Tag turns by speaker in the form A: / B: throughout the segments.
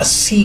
A: 80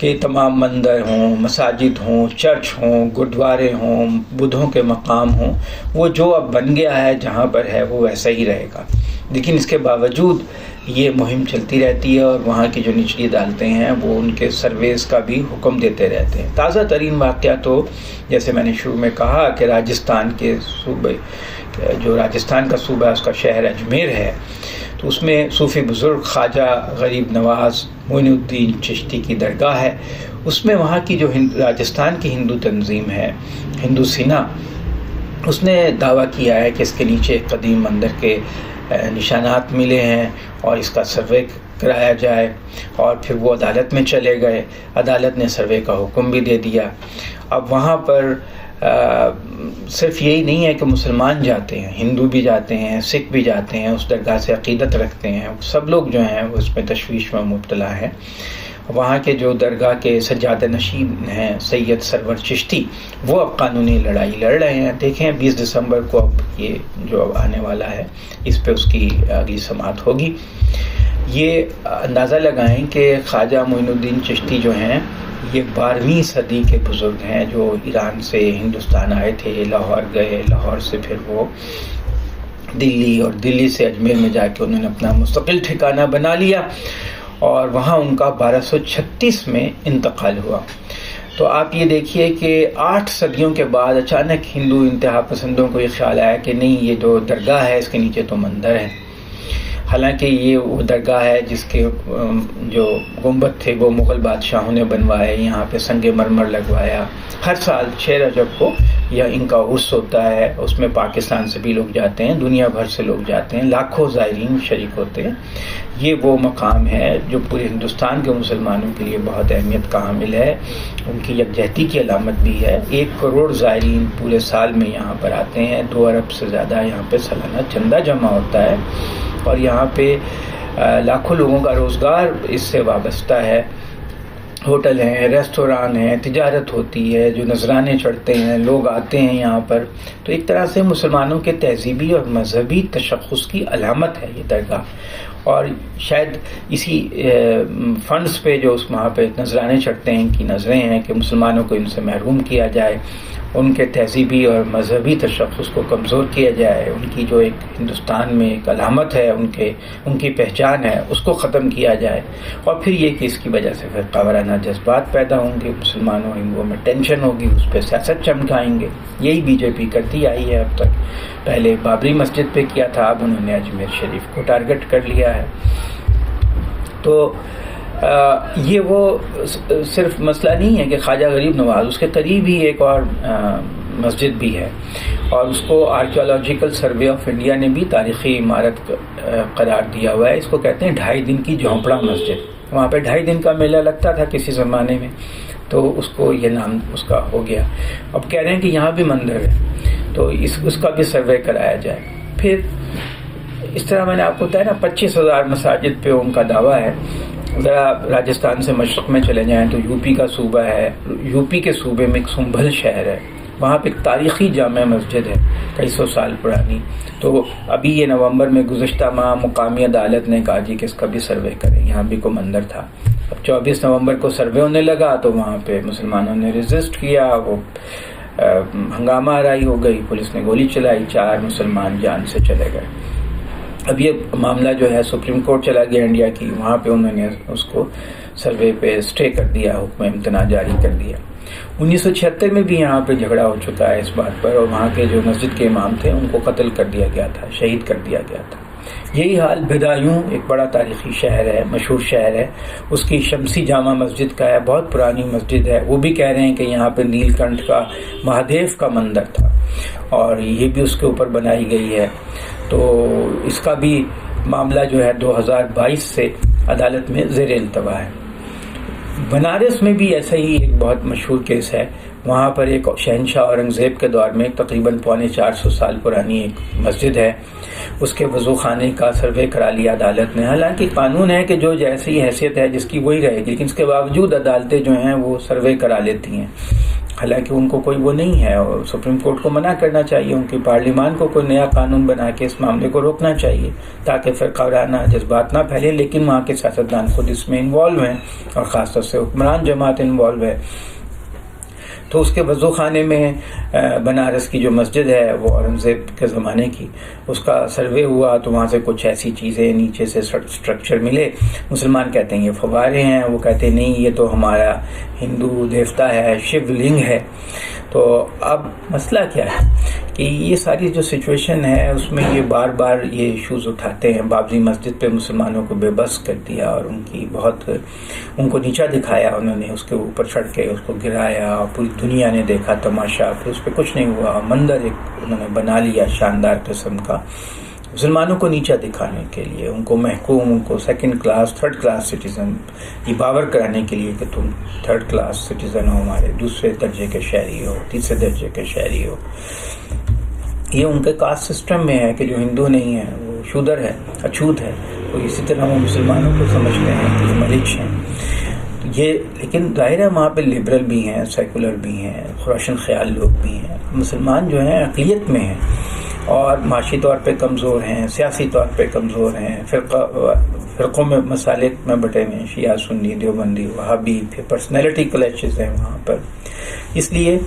A: کہ تمام مندر ہوں، مساجد ہوں، چرچ ہوں، گردوارے ہوں، بدھوں کے مقام ہوں، وہ جو اب بن گیا ہے جہاں پر ہے وہ ویسا ہی رہے گا۔ لیکن اس کے باوجود یہ مہم چلتی رہتی ہے اور وہاں کی جو نچلی عدالتیں ہیں وہ ان کے سرویز کا بھی حکم دیتے رہتے ہیں۔ تازہ ترین واقعہ تو جیسے میں نے شروع میں کہا کہ راجستھان کے صوبے، جو راجستھان کا صوبہ ہے اس کا شہر اجمیر ہے، تو اس میں صوفی بزرگ خواجہ غریب نواز معین الدین چشتی کی درگاہ ہے۔ اس میں وہاں کی جو راجستھان کی ہندو تنظیم ہے ہندو سینا، اس نے دعویٰ کیا ہے کہ اس کے نیچے ایک قدیم مندر کے نشانات ملے ہیں اور اس کا سروے کرایا جائے، اور پھر وہ عدالت میں چلے گئے۔ عدالت نے سروے کا حکم بھی دے دیا۔ اب وہاں پر صرف یہی نہیں ہے کہ مسلمان جاتے ہیں، ہندو بھی جاتے ہیں، سکھ بھی جاتے ہیں، اس درگاہ سے عقیدت رکھتے ہیں، سب لوگ جو ہیں وہ اس میں تشویش میں مبتلا ہیں۔ وہاں کے جو درگاہ کے سجادہ نشین ہیں سید سرور چشتی، وہ اب قانونی لڑائی لڑ رہے ہیں۔ دیکھیں 20 دسمبر کو اب یہ جو اب آنے والا ہے اس پہ اس کی اگلی سماعت ہوگی۔ یہ اندازہ لگائیں کہ خواجہ معین الدین چشتی جو ہیں یہ 12ویں صدی کے بزرگ ہیں، جو ایران سے ہندوستان آئے تھے، لاہور گئے، لاہور سے پھر وہ دلی، اور دلی سے اجمیر میں جا کے انہوں نے اپنا مستقل ٹھکانہ بنا لیا، اور وہاں ان کا 1236 میں انتقال ہوا۔ تو آپ یہ دیکھیے کہ 8 صدیوں کے بعد اچانک ہندو انتہا پسندوں کو یہ خیال آیا کہ نہیں، یہ جو درگاہ ہے اس کے نیچے تو مندر ہے۔ حالانکہ یہ وہ درگاہ ہے جس کے جو گنبد تھے وہ مغل بادشاہوں نے بنوائے، یہاں پہ سنگ مرمر لگوایا۔ ہر سال 6 رجب کو یا ان کا عرس ہوتا ہے، اس میں پاکستان سے بھی لوگ جاتے ہیں، دنیا بھر سے لوگ جاتے ہیں، لاکھوں زائرین شریک ہوتے ہیں۔ یہ وہ مقام ہے جو پورے ہندوستان کے مسلمانوں کے لیے بہت اہمیت کا حامل ہے، ان کی یکجہتی کی علامت بھی ہے۔ 1 کروڑ زائرین پورے سال میں یہاں پر آتے ہیں، 2 ارب سے زیادہ یہاں پہ سالانہ چندہ جمع ہوتا ہے، اور یہاں پہ لاکھوں لوگوں کا روزگار اس سے وابستہ ہے۔ ہوٹل ہیں، ریستوران ہیں، تجارت ہوتی ہے، جو نذرانے چڑھتے ہیں، لوگ آتے ہیں یہاں پر۔ تو ایک طرح سے مسلمانوں کے تہذیبی اور مذہبی تشخص کی علامت ہے یہ درگاہ، اور شاید اسی فنڈز پہ جو اس وہاں پہ نذرانے چڑھتے ہیں، ان کی نظریں ہیں کہ مسلمانوں کو ان سے محروم کیا جائے، ان کے تہذیبی اور مذہبی تشخص کو کمزور کیا جائے، ان کی جو ایک ہندوستان میں ایک علامت ہے، ان کی پہچان ہے، اس کو ختم کیا جائے۔ اور پھر یہ کہ اس کی وجہ سے فرقہ وارانہ جذبات پیدا ہوں گے، مسلمانوں ہندوؤں میں ٹینشن ہوگی، اس پہ سیاست چمکائیں گے۔ یہی بی جے پی کرتی آئی ہے اب تک۔ پہلے بابری مسجد پہ کیا تھا، اب انہوں نے اجمیر شریف کو ٹارگٹ کر لیا ہے۔ تو یہ وہ صرف مسئلہ نہیں ہے کہ خواجہ غریب نواز، اس کے قریب ہی ایک اور مسجد بھی ہے، اور اس کو آرکیولوجیکل سروے آف انڈیا نے بھی تاریخی عمارت قرار دیا ہوا ہے۔ اس کو کہتے ہیں 2.5 دن کی جھونپڑا مسجد۔ وہاں پہ 2.5 دن کا میلہ لگتا تھا کسی زمانے میں، تو اس کو یہ نام اس کا ہو گیا۔ اب کہہ رہے ہیں کہ یہاں بھی مندر ہے، تو اس کا بھی سروے کرایا جائے۔ پھر اس طرح میں نے آپ کو بتایا نا 25,000 مساجد پہ ان کا دعویٰ ہے۔ ذرا راجستھان سے مشرق میں چلے جائیں تو یو پی کا صوبہ ہے، یو پی کے صوبے میں ایک سنبھل شہر ہے، وہاں پہ ایک تاریخی جامع مسجد ہے کئی 100 سال پرانی۔ تو ابھی یہ نومبر میں گزشتہ ماہ مقامی عدالت نے کہا جی کہ اس کا بھی سروے کریں، یہاں بھی کوئی مندر تھا۔ اب 24 نومبر کو سروے ہونے لگا تو وہاں پہ مسلمانوں نے ریزسٹ کیا، وہ ہنگامہ آرائی ہو گئی، پولیس نے گولی چلائی، 4 مسلمان جان سے چلے گئے۔ اب یہ معاملہ جو ہے سپریم کورٹ چلا گیا انڈیا کی، وہاں پہ انہوں نے اس کو سروے پہ اسٹے کر دیا، حکم امتناع جاری کر دیا۔ 1976 میں بھی یہاں پہ جھگڑا ہو چکا ہے اس بات پر، اور وہاں کے جو مسجد کے امام تھے ان کو قتل کر دیا گیا تھا، شہید کر دیا گیا تھا۔ یہی حال بدایوں، ایک بڑا تاریخی شہر ہے، مشہور شہر ہے، اس کی شمسی جامع مسجد کا ہے، بہت پرانی مسجد ہے۔ وہ بھی کہہ رہے ہیں کہ یہاں پہ نیل کنٹھ کا مہادیو کا مندر تھا، اور یہ بھی اس کے اوپر بنائی گئی ہے۔ تو اس کا بھی معاملہ جو ہے 2022 سے عدالت میں زیر التوا ہے۔ بنارس میں بھی ایسا ہی ایک بہت مشہور کیس ہے، وہاں پر ایک شہنشاہ اورنگزیب کے دور میں تقریباً 450 سال پرانی ایک مسجد ہے، اس کے وضو خانے کا سروے کرا لیا عدالت نے۔ حالانکہ قانون ہے کہ جو جیسی حیثیت ہے جس کی وہی رہے گی، لیکن اس کے باوجود عدالتیں جو ہیں وہ سروے کرا لیتی ہیں، حالانکہ ان کو کوئی وہ نہیں ہے، اور سپریم کورٹ کو منع کرنا چاہیے، ان کی پارلیمان کو کوئی نیا قانون بنا کے اس معاملے کو روکنا چاہیے تاکہ فرقہ وارانہ جذبات نہ پھیلے، لیکن وہاں کے سیاستدان خود اس میں انوالو ہیں اور خاص طور سے حکمران جماعت انوالو ہے۔ تو اس کے وضو خانے میں بنارس کی جو مسجد ہے وہ اورنگزیب کے زمانے کی، اس کا سروے ہوا تو وہاں سے کچھ ایسی چیزیں نیچے سے اسٹرکچر ملے، مسلمان کہتے ہیں یہ فوارے ہیں، وہ کہتے ہیں نہیں یہ تو ہمارا ہندو دیوتا ہے، شیو لنگ ہے۔ تو اب مسئلہ کیا ہے کہ یہ ساری جو سچویشن ہے اس میں یہ بار بار یہ ایشوز اٹھاتے ہیں۔ بابری مسجد پہ مسلمانوں کو بے بس کر دیا اور ان کو نیچا دکھایا، انہوں نے اس کے اوپر چڑھ کے اس کو گرایا، پوری دنیا نے دیکھا تماشا، پھر اس پہ کچھ نہیں ہوا، مندر ایک انہوں نے بنا لیا شاندار قسم کا مسلمانوں کو نیچا دکھانے کے لیے، ان کو محکوم، ان کو second class third class citizen یہ باور کرانے کے لیے کہ تم تھرڈ کلاس سٹیزن ہو، ہمارے دوسرے درجے کے شہری ہو، تیسرے درجے کے شہری ہو۔ یہ ان کے کاسٹ سسٹم میں ہے کہ جو ہندو نہیں ہے وہ شودر ہے، اچھوت ہے، تو اسی طرح وہ مسلمانوں کو سمجھتے ہیں کہ یہ ملچ ہیں۔ یہ لیکن ظاہر ہے وہاں پہ لبرل بھی ہیں، سیکولر بھی ہیں، روشن خیال لوگ بھی ہیں، مسلمان جو ہیں اقلیت میں ہیں اور معاشی طور پہ کمزور ہیں، سیاسی طور پہ کمزور ہیں، فرقوں میں مسالک میں بٹے ہوئے ہیں، شیعہ سنی دیوبندی وہابی، پھر پرسنالٹی کلیشز ہیں وہاں پر۔ اس لیے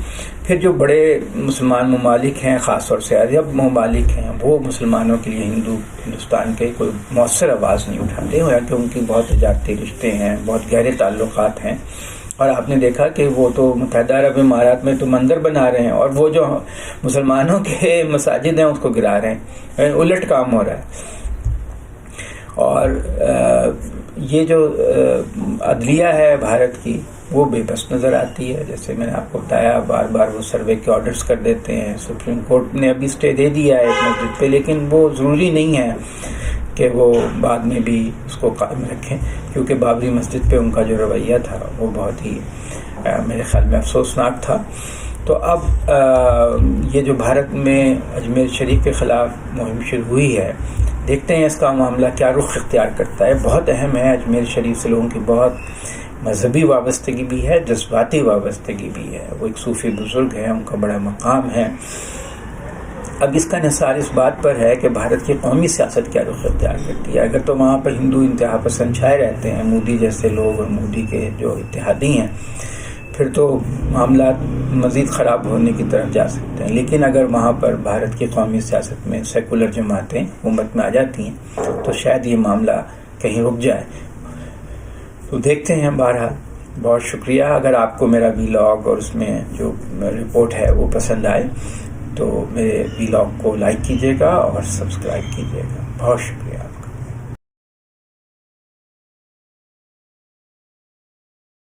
A: پھر جو بڑے مسلمان ممالک ہیں، خاص طور سے عرب ممالک ہیں، وہ مسلمانوں کے لیے ہندوستان کے کوئی مؤثر آواز نہیں اٹھاتے ہیں، کہ ان کی بہت تجارتی رشتے ہیں، بہت گہرے تعلقات ہیں، اور آپ نے دیکھا کہ وہ تو متحدہ عرب امارات میں تو مندر بنا رہے ہیں اور وہ جو مسلمانوں کے مساجد ہیں اس کو گرا رہے ہیں، الٹ کام ہو رہا ہے۔ اور یہ جو عدلیہ ہے بھارت کی وہ بے بس نظر آتی ہے، جیسے میں نے آپ کو بتایا بار بار وہ سروے کے آرڈرز کر دیتے ہیں، سپریم کورٹ نے ابھی اسٹے دے دیا ہے ایک مسجد پہ، لیکن وہ ضروری نہیں ہے کہ وہ بعد میں بھی اس کو قائم رکھیں، کیونکہ بابری مسجد پہ ان کا جو رویہ تھا وہ بہت ہی میرے خیال میں افسوسناک تھا۔ تو اب یہ جو بھارت میں اجمیر شریف کے خلاف مہم شروع ہوئی ہے، دیکھتے ہیں اس کا معاملہ کیا رخ اختیار کرتا ہے۔ بہت اہم ہے، اجمیر شریف سے لوگوں کی بہت مذہبی وابستگی بھی ہے، جذباتی وابستگی بھی ہے، وہ ایک صوفی بزرگ ہیں، ان کا بڑا مقام ہے۔ اب اس کا انحصار اس بات پر ہے کہ بھارت کی قومی سیاست کیا رخ اختیار کرتی ہے۔ اگر تو وہاں پر ہندو انتہا پسند چھائے رہتے ہیں، مودی جیسے لوگ اور مودی کے جو اتحادی ہیں، پھر تو معاملات مزید خراب ہونے کی طرف جا سکتے ہیں۔ لیکن اگر وہاں پر بھارت کی قومی سیاست میں سیکولر جماعتیں حکومت میں آ جاتی ہیں تو شاید یہ معاملہ کہیں رک جائے۔ تو دیکھتے ہیں۔ بہرحال بہت شکریہ۔ اگر آپ کو میرا ویلاگ اور اس میں جو رپورٹ ہے وہ پسند آئے تو میرے ویلاگ کو لائک کیجیے گا اور سبسکرائب کیجیے گا۔ بہت شکریہ۔